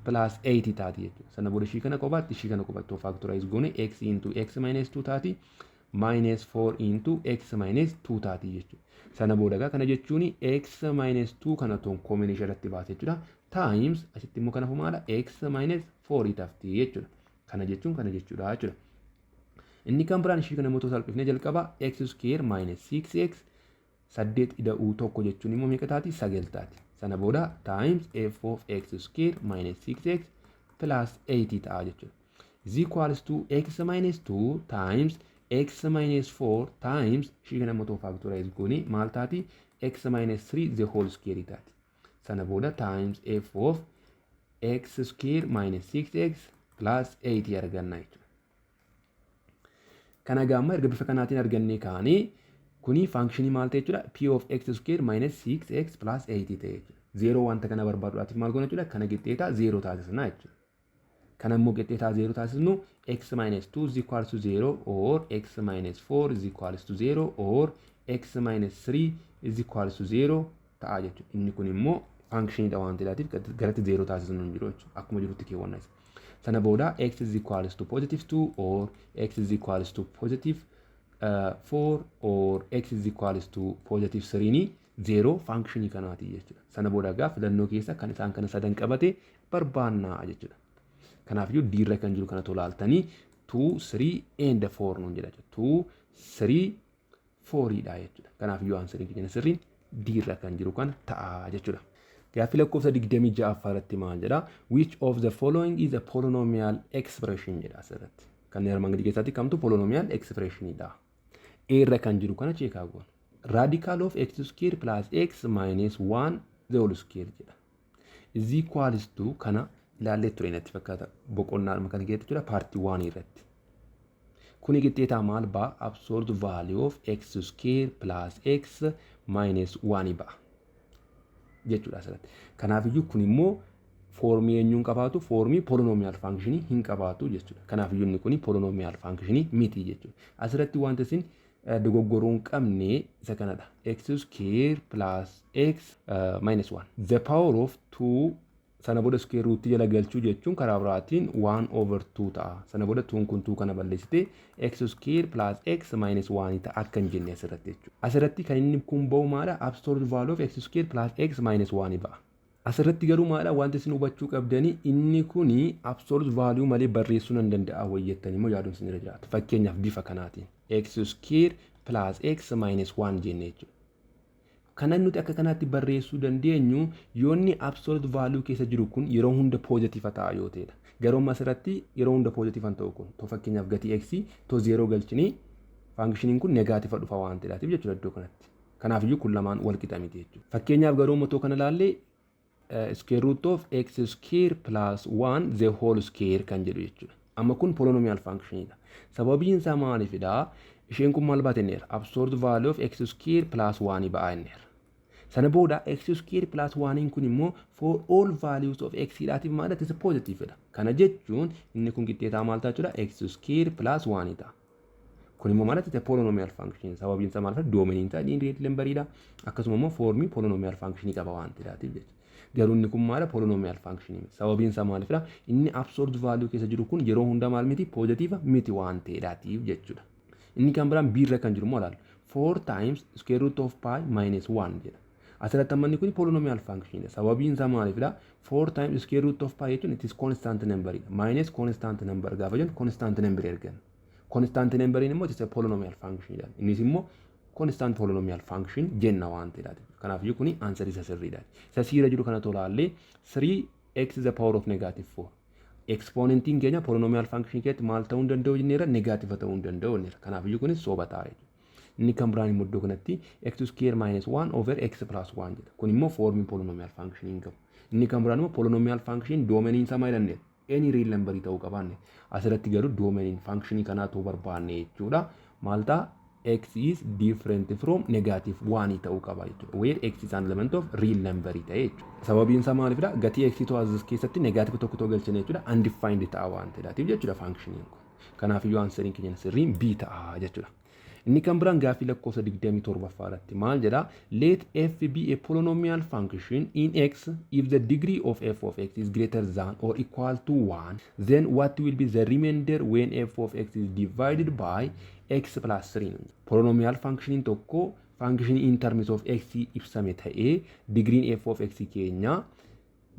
plus 8 taati jechuudha. Sana booda ishii kana qofaatti to factorize goone x into x minus 2 taati. Minus 4 into x minus 2 taati jechuudha. Sana booda kana jechuun x minus 2 kana toon combination irratti baase jechuudha. Times asitti immoo kana fumaadha x minus 4 tafti jechuudha. Kana jechuudha jechuudha. Inni kan biraan ishii kana immoo salphifnee jalqaba x square minus 6x 8 ida'uu tokko jechuun immoo meeqa taati? 9 taati. Sana booda times f of x square minus 6x plus 8 ta'a jechuudha. Is equals to x minus 2 times x minus 4 times ishii kana immoo factorize goone maal taati? X minus 3 the whole square taati. Sana booda times f of x square minus 6x plus 8 arganna jechuudha. Kana gamma erga bifa kanaatiin argannee kaane kuni functionii maal ta'e jechuudha? P of x square minus 6x plus 8 ta'e jechuudha. 0 wanta kana barbaaduudhaatiif maal goona jechuudha? Kana qixxeeta 0 taasisna jechuudha. Kana immoo qixxeetaa 0 taasisnu x minus 2 is equals to 0 or x minus 4 is equals to 0 or x minus 3 is equals to 0 ta'a jechuudha. Inni kun immoo functionidha waan ta'eef garatti 0 taasisnu hin jiru jechuudha. Akkuma jirutti keewwanna isa. Sana booda x is equals to positive 2 or x is equals to positive 4 or x is equals to positive 3 ni 0 functionii kanaati jechuudha. Sana booda gaa filannoo keessa kan isaan kana sadan qabate barbaannaa jechuudha. Kanaafuu diirra kan jiru kana tolaaltanii 2 3 and 4 nuun jedha jechuudha. 2 3 4 dha jechuudha. Kanaafuu answeriin keenya sirriin diirra kan jiru kana ta'a jechuudha. Gaaffii lakkoofsa 26 irratti maal jedha? Which of the following is a polynomial expression jedha asirratti. Kan armaan gadii keessatti kamtu polynomial expression dha. Irra kan jiru kana cheekaa goona. Radical of x square plus x minus 1 the whole square jedha. Is equals to kana ilaallee ture natti fakkaata boqonnaa kana keessatti jira partii 1 irratti. Kuni qixxeetaa maal ba'a? Absolute value of x square plus x minus 1 ba'a. Jechuudha asirratti. Kanaafiyyuu kun immoo foormii eenyuun qabaatu? Foormii polynomial functionii hin qabaatu jechuudha. Kanaafiyyuu inni kun polynomial functionii miti jechuudha. Asirratti wanta isin dogoggoruu hin qabne isa kanadha. X square plus x minus 1. The power of 2 sana booda square root jala galchuu jechuun karaa biraatiin 1 over 2 ta'a. Sana booda 2 kun 2 kana balleessite x square plus x minus 1 ta'a akka hin jenne asirratti jechuudha. Asirratti kan inni kun ba'u maadha? Absolute value of x square plus x minus 1 ba'a. Asirratti garuu maadha wanti isin hubachuu qabdanii inni kuni absolute value malee barreessuu hin danda'a wayyettanii moo yaaduun isin irra jiraata. Fakkeenyaaf bifa kanaatiin x square plus x minus 1 jenne jechuudha. Kanan nuti akka kanaatti barreessuu dandeenyu yoonni absolute value keessa jiru kun yeroo hunda positive ta'a yoo ta'edha. Garuu asirratti yeroo hunda positive ta'u kun to fakkeenyaaf gatii x to 0 galchini functionin kun negative dhufa waan ta'eef jechuudha iddoo kanatti. Kanaafiyyuu kun lamaan wal qixa miti jechuudha. Fakkeenyaaf garuu motoo kana ilaallee square root of x square plus 1 the whole square kan jedhu jechuudha. Amma kun polynomial functionidha. Sababiin isaa maalifidha? Isheen kun maal baatenneera? Absolute value of x square plus 1 ba'anneera. Sana booda x square plus 1 kun immoo for all values of x dhaatiif maal ta'e positive dha. Kana jechuun inni kun qixxeetaa maal ta'a jechuudha? X square plus 1 ta'a. Kun immoo maal ta'e polynomial function. Sababiin isaa maal ta'a? Doominiin ta'a direct number'idha. Akkasuma immoo formii polynomial function qaba waan ta'eef jechuudha. Garuu inni kun maal polynomial function. Sababiin isaa maalifidha? Inni absolute value keessa jiru kun yeroo hunda maal miti positive miti waan ta'eef jechuudha. Inni kan biraan b irra kan jiru moo laal 4 times square root of pi minus 1 jedha. Asirratti amma inni kun polynomial function dha. Sababiin isaa maalifidha? 4 times square root of pi jechuun it is constant number dha. Minus constant number gaafa jennu constant number ergan. Constant number immoo it is a polynomial function dha. Innis immoo constant polynomial function jenna waan ta'eef. Kanaafuu kuni answer isa sirriidha. Isa siira jiru kana tolaallee 3x is the power of negative 4. Exponentiin keenya polynomial function keessatti maal ta'uu hin danda'u jenneera? Negative ta'uu hin danda'u jenneera. Kanaafuu kunis soba ta'a jechuudha. Inni kan biraan immoo iddoo kanatti x square minus 1 over x plus 1 jedha. Kun immoo formii polynomial function hin qabu. Inni kan biraan immoo polynomial function doomeniin isaa maal jedhamne? Any real number ta'uu qabaanne. Asirratti garuu doomeniin function kanaa ta'uu barbaanne jechuudha. Maal ta'a? X is different from negative 1 ta'uu qaba jechuudha. Where x is an element of real number ta'e jechuudha. Sababiin isaa maalifidha? Gatii x to as keessatti negative tokko to galchine jechuudha. Undefined ta'a waan ta'eef jechuudha functionin kun. Kanaafuu answeriin keenya sirriin b ta'a jechuudha. Inni kan biraan gaaffii lakkoofsa 27 irratti maal jedha? Let f be a polynomial function in x if the degree of f of x is greater than or equal to 1, then what will be the remainder when f of x is divided by x plus 3? Polynomial function tokko function in terms of x ibsame ta'ee degree f of x keenya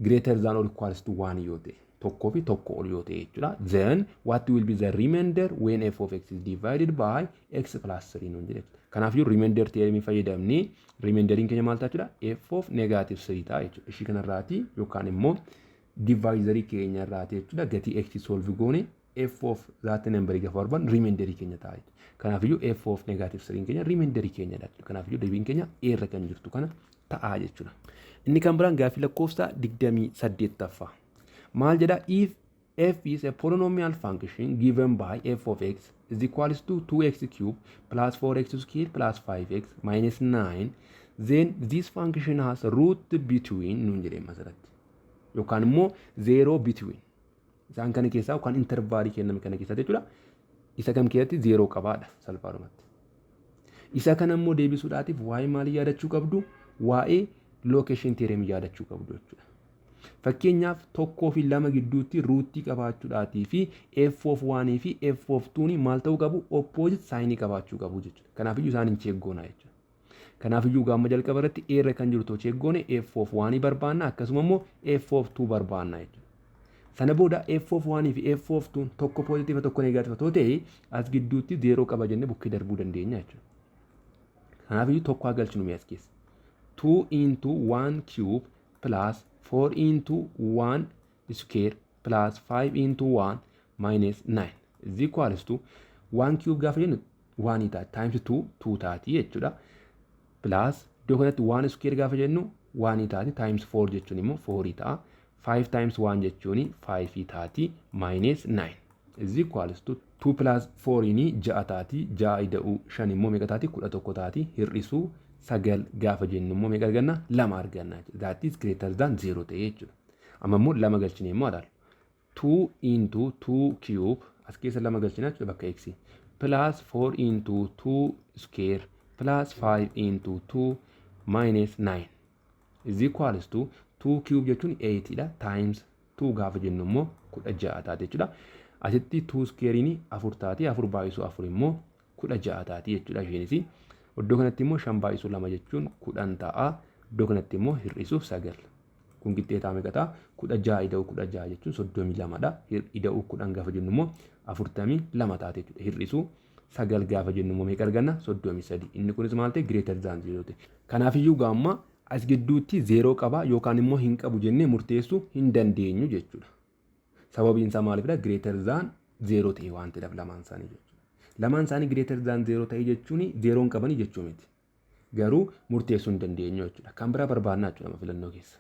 greater than or equals to 1 yoo ta'e. Tokko fi tokko ol yoo ta'e jechuudha. Then what will be the remainder when f of x is divided by x plus 3 nuun jedhe. Kanaafuu remainder theorem fayyadamnee remainderiin keenya maal ta'a jechuudha? F of negative 3 ta'a jechuudha. Ishii kanarraati yookaan immoo divisorii keenya irraati jechuudha. Gatii x solve goone f of that number gaafa barbaannu remainder keenya ta'a jechuudha. Kanaafuu f of negative 3 keenya remainder keenya dha. Kanaafuu deebiin keenya a irra kan jirtu kana ta'a jechuudha. Inni kan biraan gaaffii lakkoofsa 28ffaa. Maal jedha? If f is a polynomial function given by f of x is equals to 2x cubed plus 4x squared plus 5x minus 9, then this function has root between nuun jedhee asirratti yookaan immoo 0 between Isaan kana keessaa yookaan intervaalii kenname kana keessatti jechuudha. Isa kam keessatti 0 qabaadha salphaadhumatti. Isa kana immoo deebisuudhaatiif waa'ee maalii yaadachuu qabdu? Waa'ee location theorem yaadachuu qabdu jechuudha. Fakkeenyaaf tokkoo fi lama gidduutti ruutii qabaachuudhaatii fi f of 1 fi f of 2 maal ta'uu qabu? Opposite sign qabaachuu qabu jechuudha. Kanaafiyyuu isaan hin cheeggoona jechuudha. Kanaafiyyuu gaamma jalqaba irratti eerra kan jiru too cheeggoone f of 1 barbaanna akkasuma immoo f of 2 barbaanna jechuudha. Sana booda f of 1 fi f of 2 tokko positiiva tokko negatiiva too ta'e as gidduutti 0 qaba jennee bukkee darbuu dandeenya jechuudha. Kanaafiyyuu tokko galchinu mee as keessa. 2 into 1 cube plus 4 into 1 square plus 5 into 1 minus 9 is equals to 1 cube gaafa jennu 1 taati times 2 2 taati jechuudha. Plus iddoo kanatti 1 square gaafa jennu 1 taati times 4 jechuun immoo 4 ta'a. 5 times 1 jechuun 5 taati minus 9 is equals to 2 plus 4 ini 6 taati 6 ida'uu 5 immoo meeqa taati 11 taati hir'isuu 9 gaafa jennu immoo meeqa arganna 2 arganna that is greater than 0 ta'e jechuudha. Amma immoo 2 galchine immoo ilaalu 2 into 2 cube as keessa 2 galchina jechuudha bakka x plus 4 into 2 square plus 5 into 2 minus 9 is equals to 2 cube jechuun 8 dha times 2 gaafa jennu immoo 16 taati jechuudha. Asitti 2 square ni 4 taati 4 baay'isuu 4 immoo 16 taati jechuudha isheenis. Iddoo kanatti immoo 5 baay'isuu 2 jechuun 10 ta'a. Iddoo kanatti immoo hir'isuu 9. Kun qixxeetaa meeqa ta'a? 16 ida'uu 16 jechuun 32 dha. Ida'uu 10 gaafa jennu immoo 42 taati jechuudha. Hir'isuu 9 gaafa jennu immoo meeqa arganna? 33. Inni kunis maal ta'e? Greater than 0 ta'e. Kanaafiyyuu gaamma as gidduutti 0 qaba yookaan immoo hin qabu jennee murteessuu hin dandeenyu jechuudha. Sababiin isaa maalifidha? Greater than 0 ta'e waan ta'eef lamaan isaanii jechuudha. Lamaan isaanii greater than 0 ta'e jechuun 0 hin qabani jechuu miti. Garuu murteessuu hin dandeenyu jechuudha. Kan biraa barbaannaa jechuudha filannoo keessa.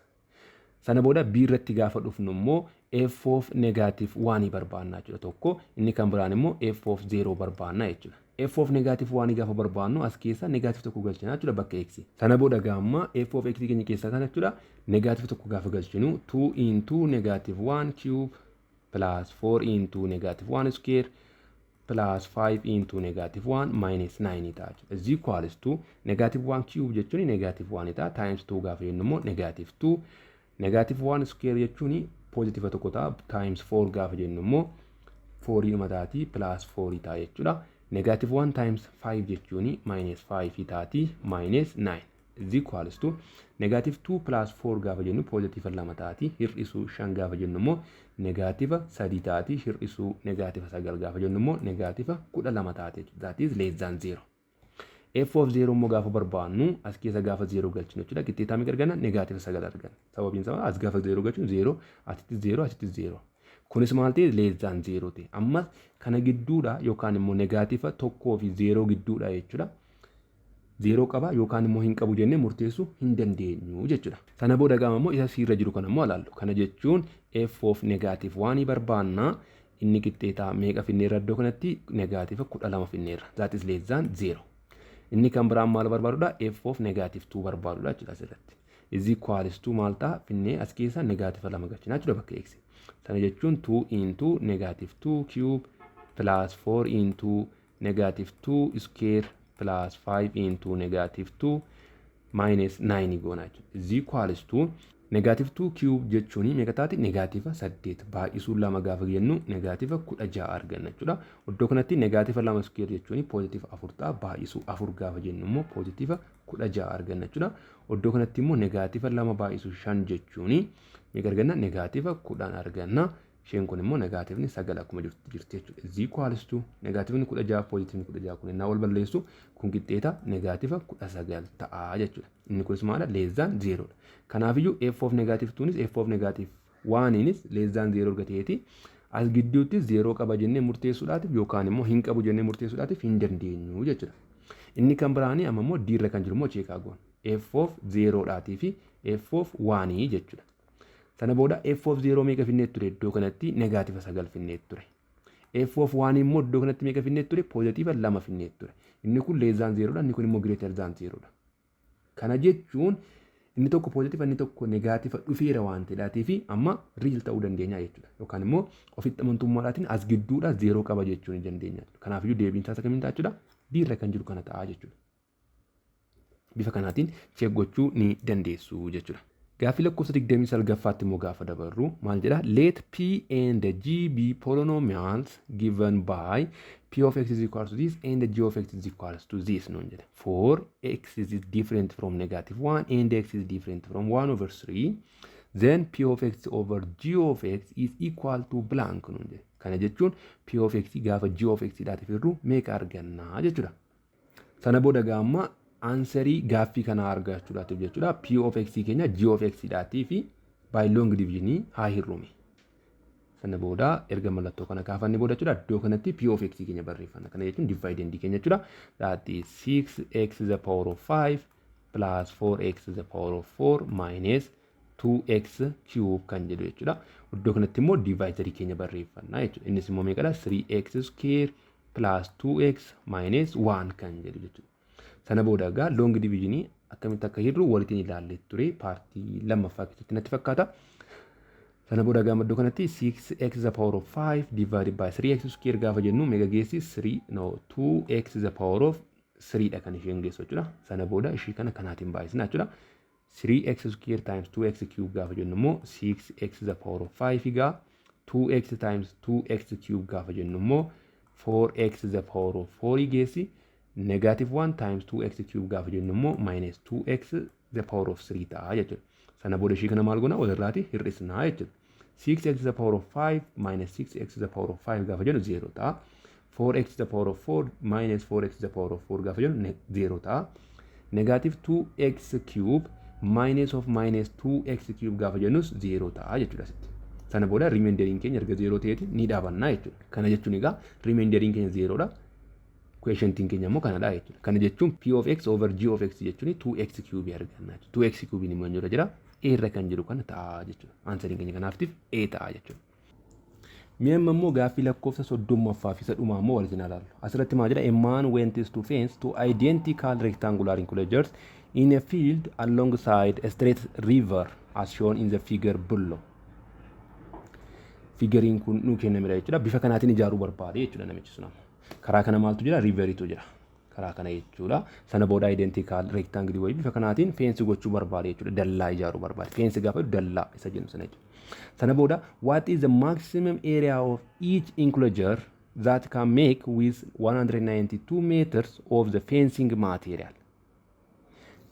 Sana booda b irratti gaafa dhufnu immoo f of negative 1 barbaannaa jechuudha tokko. Inni kan biraan immoo f of 0 barbaannaa jechuudha. F of negative 1 gaafa barbaannu as keessa negative tokko galchina jechuudha bakka x. Sana booda gaamma f of x keenya keessa kana jechuudha negative tokko gaafa galchinu 2 into negative 1 cube plus 4 into negative 1 square plus 5 into negative 1 minus 9 ta'a is equals to negative 1 cube jechuun negative 1 ta'a times 2 gaafa jennu immoo negative 2 negative 1 square jechuun positive tokko ta'a times 4 gaafa jennu immoo 4 mataati plus 4 ta'a jechuudha. Negative 1 times 5 jechuun minus 5 taati minus 9 is equals to negative 2 plus 4 gaafa jennu positive 2 taati hir'isuu 5 gaafa jennu immoo negative 3 taati hir'isuu negative 9 gaafa jennu immoo negative 12 taati that is less than 0. F of 0 immoo gaafa barbaannu as keessa gaafa 0 galchinu jechuudha qixxeetaa meeqa arganna negative 9 arganna. Sababiin isaa as gaafa 0 galchinu 0 asitti 0 asitti 0. Kunis maal ta'e less than 0 ta'e. Amma kana gidduudha yookaan immoo negaatiiva tokkoo fi 0 gidduudha jechuudha. 0 qaba yookaan immoo hin qabu jennee murteessuu hin dandeenyu jechuudha. Sana booda gaama immoo isa siirra jiru kana immoo ilaallu. Kana jechuun f of negative 1 barbaanna inni qixxeetaa meeqa finneerra iddoo kanatti negaatiiva 12 finneerra. That is less than 0. Inni kan biraan maal barbaadudha? F of negative 2 barbaadudha jechuudha asirratti. Is equals to maal ta'a finnee as keessa negaatiiva 2 galchinaa jechuudha bakka x. Sana jechuun 2 into negative 2 cube plus 4 into negative 2 square plus 5 into negative 2 minus 9 goona jechuudha. Is equals to negative 2 cube jechuun meeqa taati? Negaatiiva 8 baay'isuu 2 gaafa jennu negaatiiva 16 arganna jechuudha. Iddoo kanatti negaatiiva 2 square jechuun positive 4 ta'a baay'isuu 4 gaafa jennu immoo positive 16 arganna jechuudha. Iddoo kanatti immoo negaatiiva 2 baay'isuu 5 jechuun meeqa arganna? Negaatiiva 10 arganna. Isheen kun immoo negaatiivni 9 akkuma jirti jechuudha. Is equals to negaatiivni 16 positive 16 kun innaa wal balleessu kun qixxeeta negaatiiva 19 ta'a jechuudha. Inni kunis maala less than 0 dha. Kanaafiyyuu f of negative 2nis f of negative 1nis less than 0 argateeti. As gidduutti 0 qaba jennee murteessuudhaatiif yookaan immoo hin qabu jennee murteessuudhaatiif hin dandeenyu jechuudha. Inni kan biraanii amma immoo d irra kan jiru immoo cheekaa goona. F of 0 dhaatii fi f of 1 jechuudha. Sana booda f of 0 meeqa finneet ture iddoo kanatti negaatiiva 9 finneet ture. F of 1 immoo iddoo kanatti meeqa finneet ture positiiva 2 finneet ture. Inni kun less than 0 dha inni kun immoo greater than 0 dha. Kana jechuun inni tokko positive inni tokko negative dhufeera waan ta'eedhaatii fi amma real ta'uu dandeenya jechuudha. Yookaan immoo ofitti amantummaadhaatiin as gidduudha 0 qaba jechuu ni dandeenya. Kanaafiyyuu deebiin isaa kamiin ta'a jechuudha? D irra kan jiru kana ta'a jechuudha. Bifa kanaatiin check gochuu ni dandeessu jechuudha. Gaaffii lakkoofsa 29 immoo gaafa dabarru maal jedha? Let P and G be polynomials given by P of x is equal to this and G of x is equal to this nuun jedha. For x is different from -1 and x is different from 1/3, then P of x over G of x is equal to blank nuun jedha. Kana jechuun P of x gaafa G of x dhaatiif irru meeqa argannaa jechuudha. Sana booda gaamma aansarii gaaffii kana argachuudhaatiif jechuudha. P of x keenya G of x dhaatii fi by long division haa hir'uumi. Sana booda erga mallattoo kana kaafanne booda jechuudha. Iddoo kanatti P of x keenya barreeffanna. Kana jechuun dividend keenya jechuudha. That is 6x to the power of 5 plus 4x to the power of 4 minus 2x cube kan jedhu jechuudha. Iddoo kanatti immoo divider keenya barreeffanna jechuudha. Innis immoo meeqadha? 3x square plus 2x minus 1 kan jedhu jechuudha. Sana booda egaa long division akkamitti akka hirru waliin ilaallee ture paartii lammaffaa keessatti natti fakkaata. Sana booda egaa iddoo kanatti 6x to the power of 5 divided by 3x square gaafa jennu meeqa geessi 2x to the power of 3 dha kan isheen geessu jechuudha. Sana booda ishii kana kanaatiin baay'isna jechuudha. 3x square times 2x cube gaafa jennu immoo 6x to the power of 5 egaa 2x times 2x cube gaafa jennu immoo 4x to the power of 4 geessi. -1 times 2x cube gaafa jennu immoo minus 2x the power of 3 ta'a jechuudha. Sana booda ishii kana maal goona? Walirraati hir'isnaa jechuudha. 6x the power of 5 minus 6x the power of 5 gaafa jennu 0 ta'a. 4x the power of 4 minus 4x the power of 4 gaafa jennu 0 ta'a. -2x cube minus of minus 2x cube gaafa jennus 0 ta'a jechuudha. Sana booda remainder keenya erga 0 ta'eeti ni dhaabannaa jechuudha. Kana jechuun egaa remainder keenya 0 dha. Question keenya immoo kanadha jechuudha. Kana jechuun P of x over G of x jechuun 2x cube arganna jechuudha. 2x cube immoo jira jira A irra kan jiru kana ta'a jechuudha. Answering keenya kanaafitiif A ta'a jechuudha. Mi'a immoo gaaffii lakkoofsa 30ffaa fi sadhumaa immoo waliin ilaallu. Asirratti maal jedha? A man went to fence to identical rectangular enclosures in a field alongside a straight river as shown in the figure below. Figuriin kun nu kennamedha jechuudha. Bifa kanaatiin ijaaruu barbaade jechuudha namichi sun. Karaa kana maaltu jira? Riveritu jira. Karaa kana jechuudha. Sana booda identical rectangle wayii bifa kanaatiin fence gochuu barbaade jechuudha. Dallaa ijaaruu barbaade. Fence gaafa dallaa isa jennu sana jechuudha. Sana booda what is the maximum area of each enclosure that can make with 192 meters of the fencing material?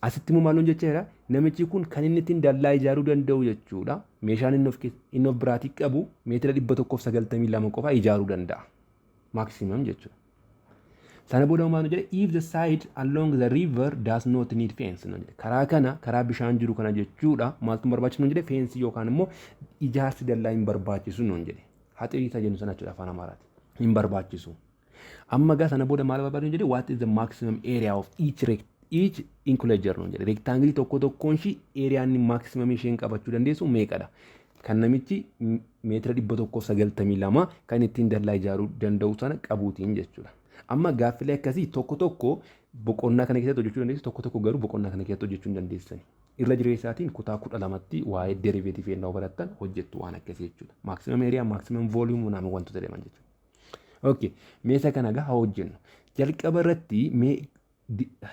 Asitti immoo maalun jechuudha? Namichi kun kan inni ittiin dallaa ijaaruu danda'u jechuudha. Meeshaan inni of biraatii qabu meetira 192 qofa ijaaruu danda'a. Maximum jechuudha. Sana booda maal jedhe? If the side along the river does not need fence no jedhe. Karaa kana karaa bishaan jiru kana jechuudha. Maaltu barbaachisu no jedhe? Fence yookaan immoo ijaarsi dallaa hin barbaachisu no jedhe. Haxirii isa jennu sana jechuudha afaan Amaaraati. Hin barbaachisu. Amma gaa sana booda maal barbaadu jedhe? What is the maximum area of each enclosure no jedhe. Rectangle tokko tokkoon shi areaan maximum isheen qabachuu dandeessu meeqadha? Kan namichi meetira 192 kan ittiin dallaa ijaaruu danda'u sana qabuutiin jechuudha. Amma gaaffilee akkasii tokko tokko boqonnaa kana keessatti hojjechuu dandeessu, tokko tokko garuu boqonnaa kana keessatti hojjechuu hin dandeessani. Irra jireessaatiin kutaa 12tti waa'ee derivative yennaa barattan hojjettu waan akkasii jechuudha. Maximum area, maximum volume naannoo wantoota deeman jechuudha. Okay, meeshaa kana gaa haa hojjennu. Jalqaba irratti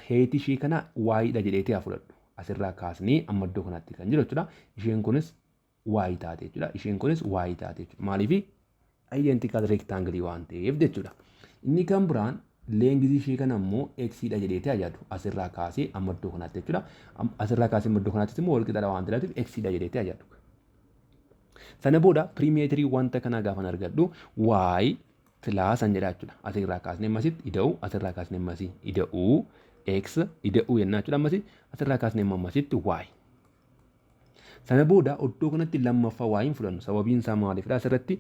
heetii ishee kana waa'idha jedheetii haa fudhadhu. Asirraa kaasnee amma iddoo kanatti kan jiru jechuudha. Isheen kunis waa'ii taate jechuudha. Isheen kunis waa'ii taate jechuudha. Maaliif? Identical rectangle waan ta'eef jechuudha. Inni kan biraan length ishee kana immoo x dha jedheetii ajaa'u. Asirraa kaasee amma iddoo kanatti jechuudha. Asirraa kaasee amma iddoo kanatti immoo wal qixaadha waan ta'eef x dha jedheetii ajaa'u. Sana booda perimeterii wanta kana gaafa argadhu y plus an jedha jechuudha. Asirraa kaasnee ammasitti ida'u, asirraa kaasnee ammasi ida'u x ida'u yennaa jechuudha ammasi asirraa kaasnee ammasitti y. Sana booda iddoo kanatti lammaffaa y hin fudhannu. Sababiin isaa maaliifidha? Asirratti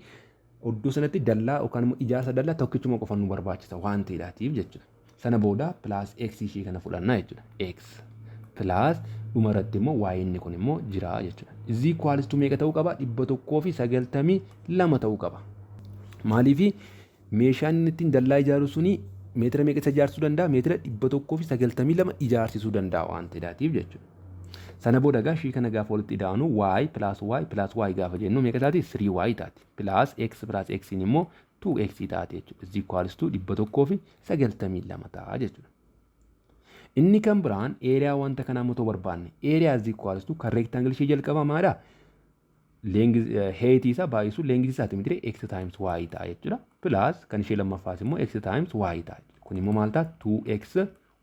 iddoo sanatti dallaa yookaan immoo ijaarsa dallaa tokkichuma qofa nu barbaachisa waan ta'eedhaatiif jechuudha. Sana booda plus x ishee kana fudhannaa jechuudha. X plus dhumarratti immoo y inni kun immoo jira jechuudha. Is equals to meeqa ta'uu qaba? 192 ta'uu qaba. Maaliif? Meeshaan inni ittiin dallaa ijaaru suni meetira meeqa isa ijaarsuu danda'a? Meetira 192 ijaarsisuu danda'a waan ta'eedhaatiif jechuudha. Sana booda egaa ishii kana gaafa walitti ida'anu y plus y gaafa jennu meeqa taati 3y taati plus x immoo 2x taati jechuudha. Is equals to 192 ta'a jechuudha. Inni kan biraan eeriyaa wanta kanaa mutoo barbaanne eeriyaa is equals to kan rectangle ishee jalqaba maadha height isaa baay'isu length isaati miti x times y ta'a jechuudha. Plus kan ishee lammaffaas immoo x times y ta'a. Kun immoo maal ta'a 2x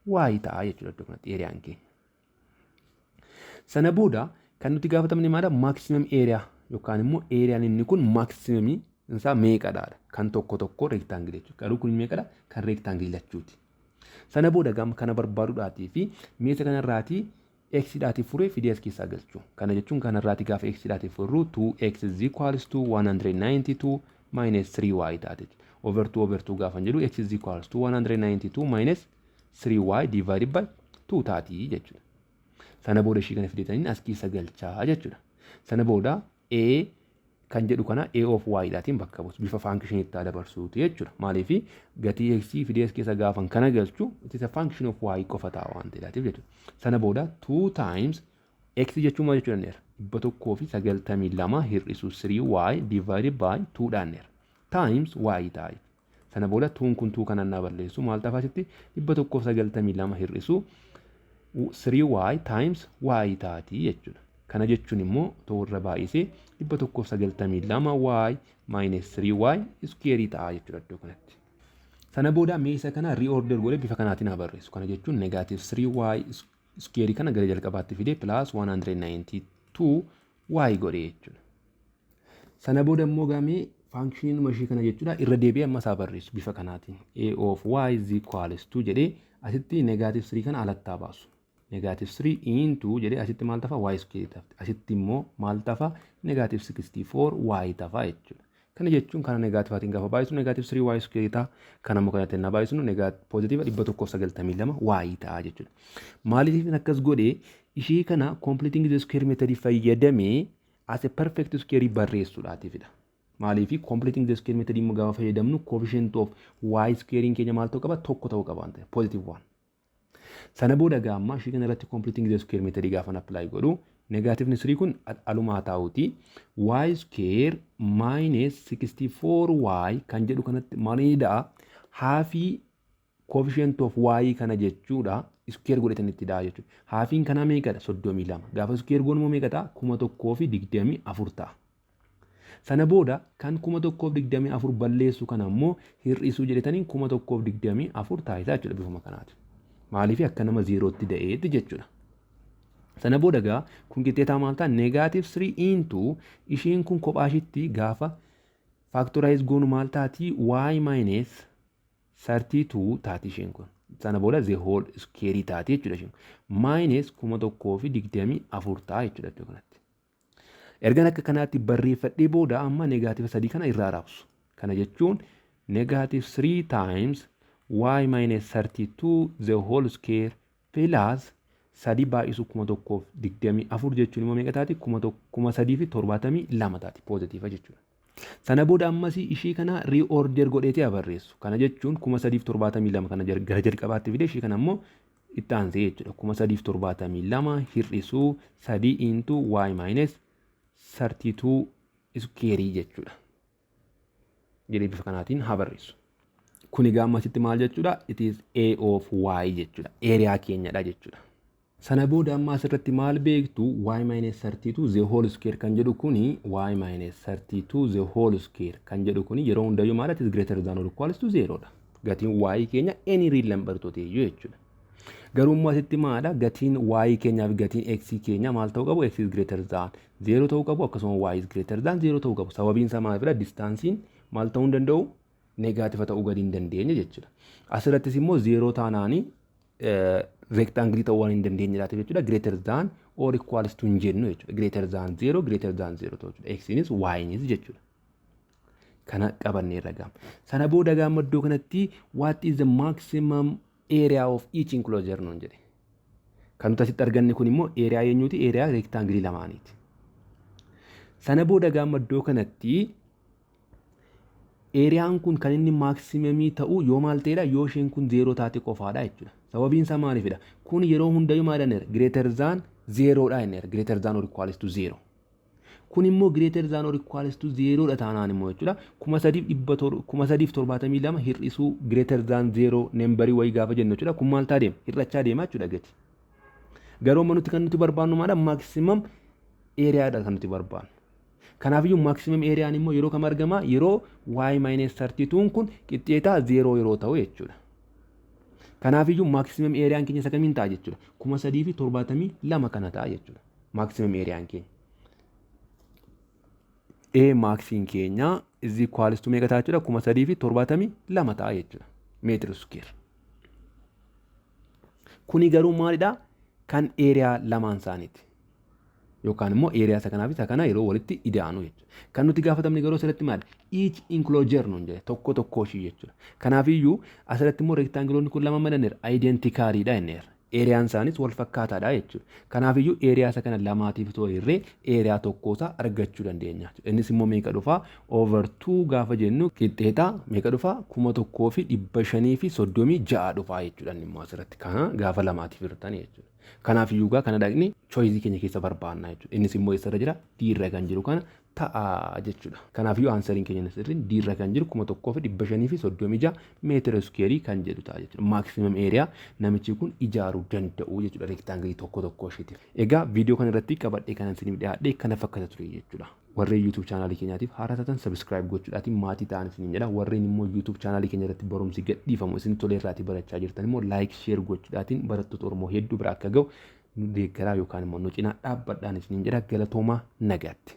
y ta'a jechuudha iddoo kanatti eeriyaan keenya. Sana booda kan nuti gaafatamne maadha maximum area yookaan immoo eeriyaan inni kun maximum isaa meeqadha kan tokko rectangle jechuudha. Garuu kun meeqadha kan rectangle lachuuti. Sana booda gam kana barbaaduudhaatii fi meeshaa kanarraatii x dhaatii furee fidee as keessaa galchuu. Kana jechuun kanarraatii gaafa x dhaatii furru 2x is equals to 192 minus 3y taate. Over 2 gaafa jedhu x is equals to 192 minus 3y divided by 2 taati jechuudha. Sana booda ishii kana fideetaniin as keessa galchaa jechuudha. Sana booda a kan jedhu kana a of y dhaatiin bakka buusu bifa function itti dabarsuuti jechuudha. Maaliif gatii x fidee as keessa gaafan kana galchu it is a function of y qofa ta'a waan ta'eef jechuudha. Sana booda 2 times x jechuun maal jechuudha neera 192 hir'isu 3y divided by 2 dhaanneera times y ta'a. Sana booda 2 kun 2 kanaan naa balleessu maal ta'a asitti 192 hir'isu 3y times y taati jechuudha. Kana jechuun immoo toorra baay'isee 192y minus 3y square ta'a jechuudha iddoo kanatti. Sana booda meeshaa kana reorder godhee bifa kanaatiin barreessu. Kana jechuun negative 3y square kana gara jalqabaatti fidee plus 192y godhee jechuudha. Sana booda immoo gamee function mashii kana jechuudha irra deebi'ee amma isaa barreessu bifa kanaatiin a of y is equals to jedhee asitti negative 3 kana alattaa baasu. Negative 3 into jedhee asitti maal tafa y square tafti. Asitti immoo maal tafa negative 64y tafa jechuudha. Kana jechuun kana negaativaatiin gaafa baay'isu negative 3y square ta'a. Kana immoo kanatti na baay'isnu positive 192y ta'a jechuudha. Maaliif akkas godhee ishee kana completing the square method fayyadamee as a perfect square barreessuudhaatiifidha. Maaliif completing the square method immoo gaafa fayyadamnu coefficient of y squaring keenya maal ta'uu qaba tokko ta'uu qaba waan ta'eef positive 1. Sana booda gaamma ishee kana irratti completing the square method gaafa apply godhu negative 3 kun alumaa taa'uti y square minus 64y kan jedhu kanatti maalidha haafi coefficient of y kana jechuudha square godhatanitti dha jechuudha. Haafiin kana meeqadha 32 gaafa square goonu meeqa ta'a 1024 ta'a. Sana booda kan 1024 balleessu kana immoo hir'isuu jedhetaniin 1024 ta'isaa jechuudha bifuma kanaati. Maaliif akka nama 0tti da'eetti jechuudha. Sana booda gaa kun qixxeetaa maal ta'a negative 3 into isheen kun kophaashitti gaafa factorize goonu maal taati y minus 32 taati isheen kun. Sana booda the whole square taati jechuudha isheen minus 1024 ta'a jechuudha iddoo kanatti. Ergan akka kanaatti barreeffadhee booda amma negative 3 kana irraa raabsu. Kana jechuun negative 3 times y minus 32 the whole square plus 3 baay'isu 1024 jechuun immoo meeqa taati 372 taati positive jechuudha. Sana booda ammas ishii kana reorder godheetee barreessu. Kana jechuun 372 kana gara jalqabaatti fide ishii kana immoo itti aansee jechuudha. 372 hir'isuu 3 into y minus 32 square jechuudha. Jedhee bifa kanaatiin haa barreessu. Kuni gammasitti maal jechuudha? It is a of y jechuudha. Area keenyadha jechuudha. Sana booda amma asirratti maal beektu y minus 32 the whole square kan jedhu kuni y minus 32 the whole square kan jedhu kuni yeroo hundayyuu maal is greater than or equals to 0 dha. Gatiin y keenya any real number ta'eeyyuu jechuudha. Garuu immoo asitti maadha gatiin y keenyaa fi gatiin x keenya maal ta'uu qabu x is greater than 0 ta'uu qabu akkasuma y is greater than 0 ta'uu qabu. Sababiin isaa maal bira distaansiin maal ta'uu hin danda'u negaativa ta'uu gadi hin dandeenye jechuudha. Asirrattis immoo 0 taanaanii rectangle ta'uu waan hin dandeenyedhaati jechuudha. Greater than or equals to hin jennu jechuudha. Greater than 0 ta'uu jechuudha. X-nis y-nis jechuudha. Kana qabannee ragaam. Sana booda gaamma iddoo kanatti what is the maximum area of each enclosure nuun jedhe. Kan nuti asitti arganne kun immoo area eenyuuti? Area rectangle lamaaniiti. Sana booda gaamma iddoo kanatti eriyaan kun kan inni maximumii ta'u yoo maal ta'edha yoo isheen kun 0 taate qofaadha jechuudha. Sababiin isaa maalifidha? Kun yeroo hundayyuu maal jenneera? Greater than 0 dha jenneera. Greater than or equals to 0. Kun immoo greater than or equals to 0 dha taanaan immoo jechuudha. 372 hir'isuu greater than 0 nambarii wayii gaafa jennu jechuudha. Kun maal ta'a deema? Hir'achaa deema jechuudha gati. Garuu amma nuti kan nuti barbaannu maadha? Maximum area dha kan nuti barbaannu. Kanaafiyyuu maximum area immoo yeroo kam argama? Yeroo y minus 32 kun qixxeetaa 0 yeroo ta'u jechuudha. Kanaafiyyuu maximum area keenya isa kamiin ta'a jechuudha? 372 kana ta'a jechuudha. Maximum area keenya. A maxin keenya is equals to meeqa ta'a jechuudha? 372 ta'a jechuudha. Meetira square. Kuni garuu maalidha? Kan area lamaan isaaniiti. Yookaan immoo area isa kanaa fi isa kana yeroo walitti ida'anu jechuudha. Kan nuti gaafatamne garuu asirratti maali? Each enclosure nuun jedhe tokko tokkoo ishii jechuudha. Kanaafiyyuu asirratti immoo rectanguloonni kun lama malanneera identically dha jenneera. Eriyaan isaanis wal fakkaataadha jechuudha. Kanaafiyyuu eriyaa isa kana lamaatiif too irree eriyaa tokkoosaa argachuu dandeenya. Innis immoo meeqa dhufaa? Over 2 gaafa jennu qixxeetaa meeqa dhufaa? 1536 dhufaa jechuudha. Inni immoo asirratti kana gaafa lamaatiif irratanii jechuudha. Kanaafiyyuu gaa kana dhaqni choice keenya keessa barbaanna jechuudha. Innis immoo eessarra jira? Diirra kan jiru kana ta'a jechuudha. Kanaafuu answeriin keenya sirriin diirra kan jiru 1536 meetira square kan jedhu ta'a jechuudha. Maximum area namichi kun ijaaruu danda'u jechuudha rectangle tokko tokko isheetiif. Egaa viidiyoo kana irratti qabadhee kanan isiniif dhiyaadhee kana fakkaata ture jechuudha. Warreen YouTube channel keenyaatiif haaraa taatan subscribe gochuudhaatiin maatii ta'an isiniin jedha. Warreen immoo YouTube channel keenya irratti barumsi gadhiifamu isin tolee irraatii barachaa jirtan immoo like share gochuudhaatiin barattoota Oromoo hedduu bira akka ga'u nu deeggaraa yookaan immoo nu cinaa dhaabbadhaan isiniin jedha. Galatoomaa nagaatti.